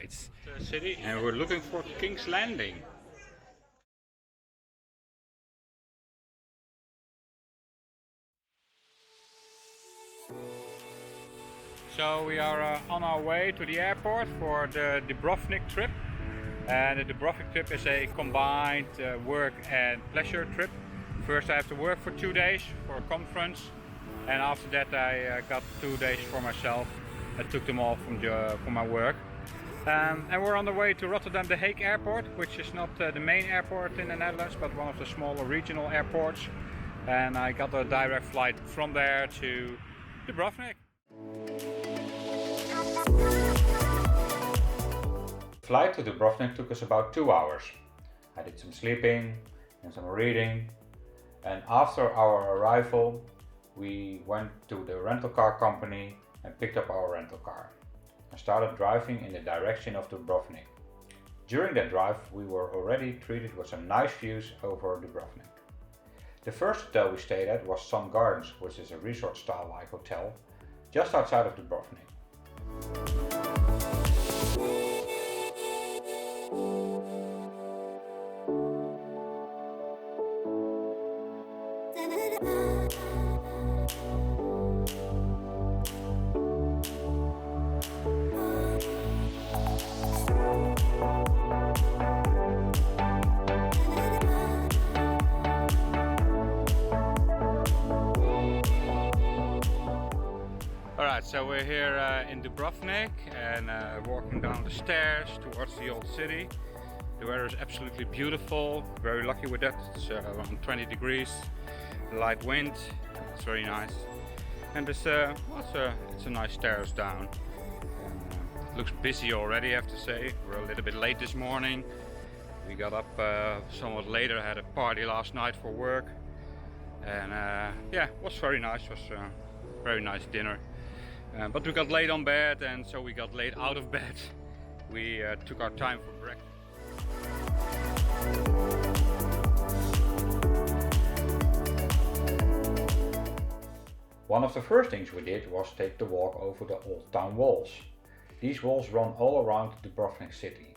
flights. City, and we're looking for King's Landing. So we are on our way to the airport for the Dubrovnik trip. And the Dubrovnik trip is a combined work and pleasure trip. First I have to work for 2 days for a conference, and after that I got 2 days for myself. I took them off from my work. And we're on the way to Rotterdam The Hague Airport, which is not the main airport in the Netherlands, but one of the smaller regional airports. And I got a direct flight from there to Dubrovnik. The flight to Dubrovnik took us about 2 hours. I did some sleeping and some reading, and after our arrival we went to the rental car company and picked up our rental car and started driving in the direction of Dubrovnik. During that drive we were already treated with some nice views over Dubrovnik. The first hotel we stayed at was Sun Gardens, which is a resort style like hotel just outside of Dubrovnik. Alright, so we're here in Dubrovnik and walking down the stairs towards the old city. The weather is absolutely beautiful, very lucky with that. It's around 20 degrees, light wind, it's very nice. And it's a nice stairs down. It looks busy already, I have to say. We're a little bit late this morning. We got up somewhat later, had a party last night for work. And yeah, it was very nice, it was a very nice dinner. But we got late on bed, and so we got late out of bed. We took our time for breakfast. One of the first things we did was take the walk over the old town walls. These walls run all around Dubrovnik city.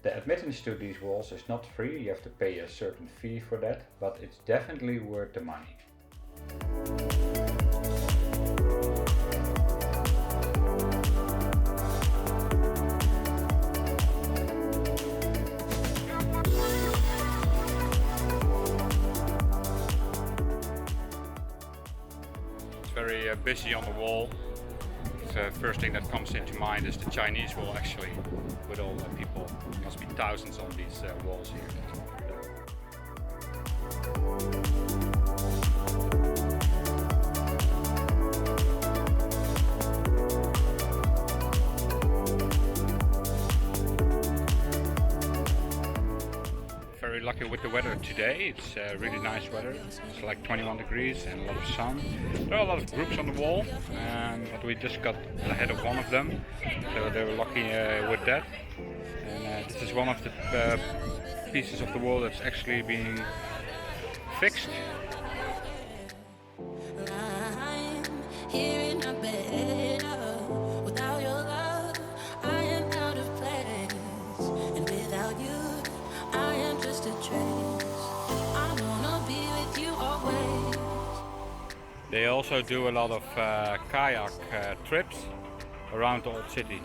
The admittance to these walls is not free, you have to pay a certain fee for that, but it's definitely worth the money. Very busy on the wall. The first thing that comes into mind is the Chinese wall, actually, with all the people. There must be thousands on these walls here. Very lucky with the weather today. It's really nice weather. It's like 21 degrees and a lot of sun. There are a lot of groups on the wall, but we just got ahead of one of them, so they were lucky with that. And this is one of the pieces of the wall that's actually being fixed. They also do a lot of kayak trips around the old city.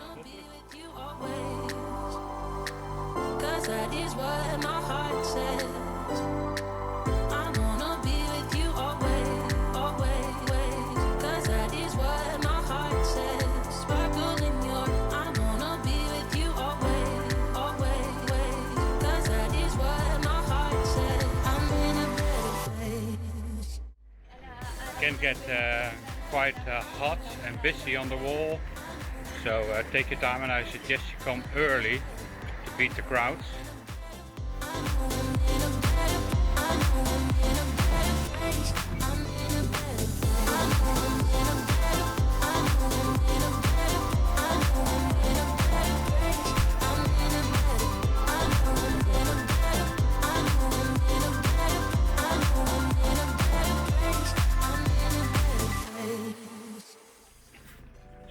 Can get quite hot and busy on the wall, so take your time, and I suggest you come early to beat the crowds.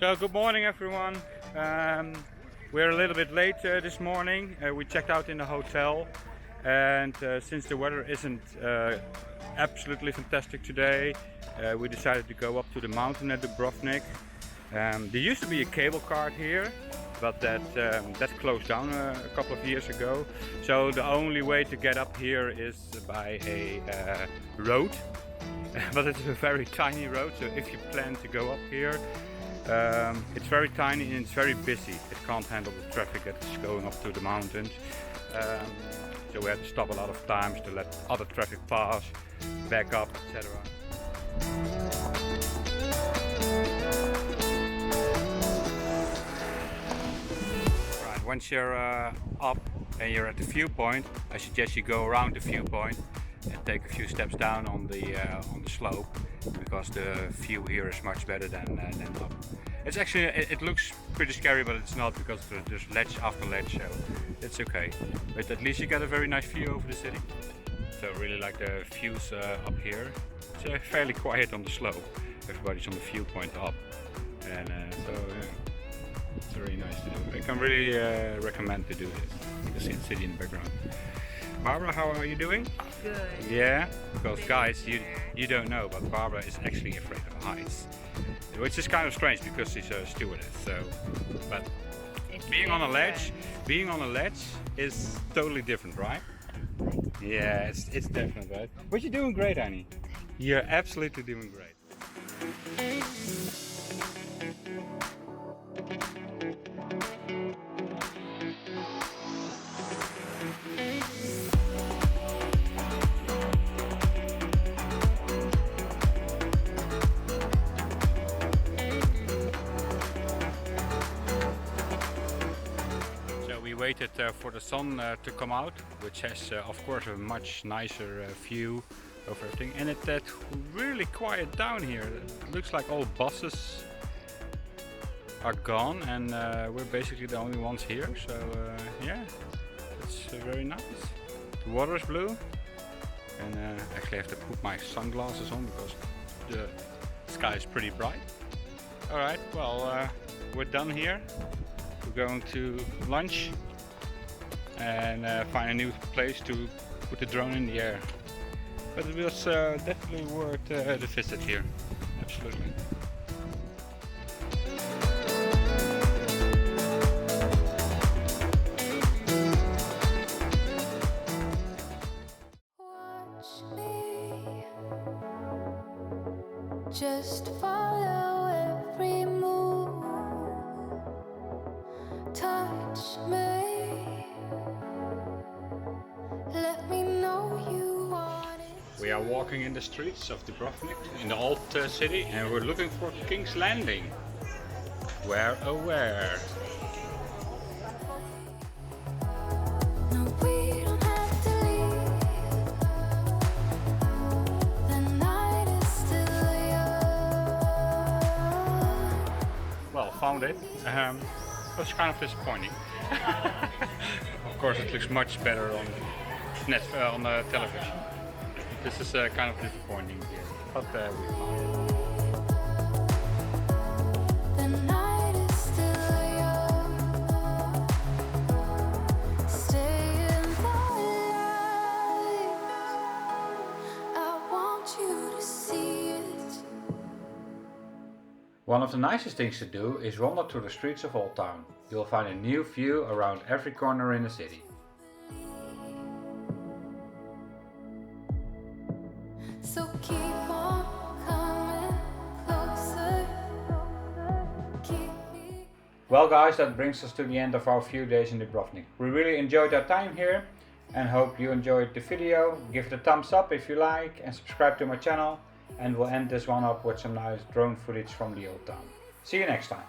So good morning everyone. We're a little bit late this morning. We checked out in the hotel, and since the weather isn't absolutely fantastic today, we decided to go up to the mountain at Dubrovnik. There used to be a cable car here, but that closed down a couple of years ago. So the only way to get up here is by a road, but it's a very tiny road. So if you plan to go up here, it's very tiny and it's very busy. It can't handle the traffic that's going up to the mountains. So we had to stop a lot of times to let other traffic pass, back up, etc. Right, once you're up and you're at the viewpoint, I suggest you go around the viewpoint and take a few steps down on the slope, because the view here is much better than up. It's actually, it looks pretty scary, but it's not, because there's ledge after ledge, so it's okay. But at least you get a very nice view over the city. So I really like the views up here. It's fairly quiet on the slope. Everybody's on the viewpoint up, and so it's very nice to do. I can really recommend to do this. You can see the city in the background. Barbara, how are you doing? Good. Yeah? Because guys, you don't know, but Barbara is actually afraid of heights. Which is kind of strange because she's a stewardess, so... But being on a ledge is totally different, right? Yeah, it's different, right? But you're doing great, Annie. You're absolutely doing great. We waited for the sun to come out, which has of course a much nicer view of everything, and it's really quiet down here. It looks like all buses are gone, and we're basically the only ones here, so yeah, it's very nice. The water is blue, and actually I have to put my sunglasses on because the sky is pretty bright. Alright, well, we're done here. We're going to lunch and find a new place to put the drone in the air. But it was definitely worth the visit here, absolutely. Watch me, just follow every move, touch me. Let me know you want it. We are walking in the streets of Dubrovnik, in the old city, and we're looking for King's Landing. Where, oh where? No, we don't have to leave. The night is still young. Well, found it. It was kind of disappointing. Of course, it looks much better on the television. This is kind of disappointing here, but we found it. The night is still young. Stay in the light. I want you to see it. One of the nicest things to do is wander through the streets of Old Town. You'll find a new view around every corner in the city. So keep on coming closer. Keep me. Well guys, that brings us to the end of our few days in Dubrovnik. We really enjoyed our time here and hope you enjoyed the video. Give it a thumbs up if you like and subscribe to my channel, and we'll end this one up with some nice drone footage from the Old Town. See you next time.